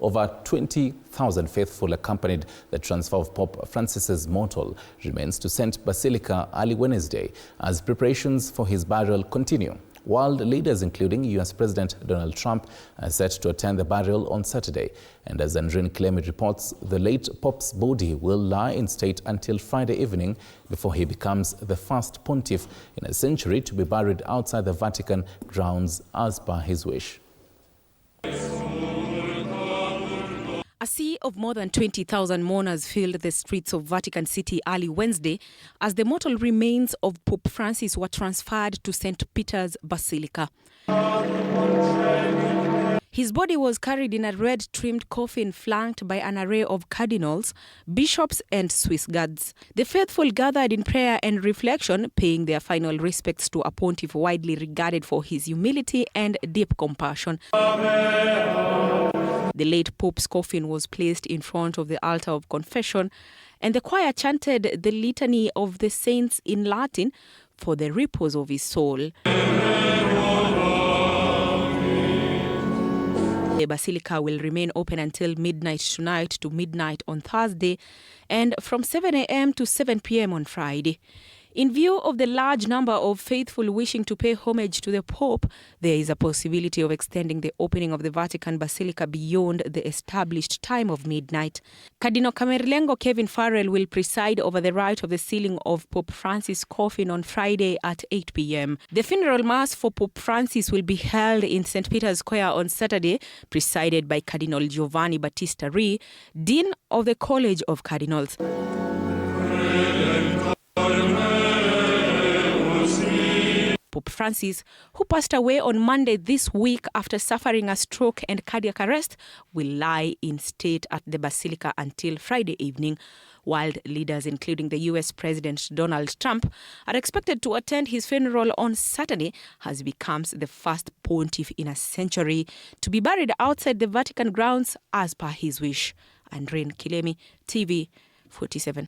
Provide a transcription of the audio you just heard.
Over 20,000 faithful accompanied the transfer of Pope Francis's mortal remains to St. Basilica early Wednesday as preparations for his burial continue. World leaders, including US President Donald Trump, are set to attend the burial on Saturday. And as Andrin Kilemi reports, the late Pope's body will lie in state until Friday evening before he becomes the first pontiff in a century to be buried outside the Vatican grounds as per his wish. A sea of more than 20,000 mourners filled the streets of Vatican City early Wednesday as the mortal remains of Pope Francis were transferred to St. Peter's Basilica. His body was carried in a red-trimmed coffin flanked by an array of cardinals, bishops and Swiss guards. The faithful gathered in prayer and reflection, paying their final respects to a pontiff widely regarded for his humility and deep compassion. The late Pope's coffin was placed in front of the altar of confession, and the choir chanted the litany of the saints in Latin for the repose of his soul. The Basilica will remain open until midnight tonight to midnight on Thursday and from 7 a.m. to 7 p.m. on Friday. In view of the large number of faithful wishing to pay homage to the Pope, there is a possibility of extending the opening of the Vatican Basilica beyond the established time of midnight. Cardinal Camerlengo Kevin Farrell will preside over the rite of the sealing of Pope Francis' coffin on Friday at 8 p.m. The funeral mass for Pope Francis will be held in St. Peter's Square on Saturday, presided by Cardinal Giovanni Battista Re, Dean of the College of Cardinals. Pope Francis, who passed away on Monday this week after suffering a stroke and cardiac arrest, will lie in state at the Basilica until Friday evening. World leaders, including the US President Donald Trump, are expected to attend his funeral on Saturday as he becomes the first pontiff in a century to be buried outside the Vatican grounds as per his wish. Andrin Kilemi, TV 47.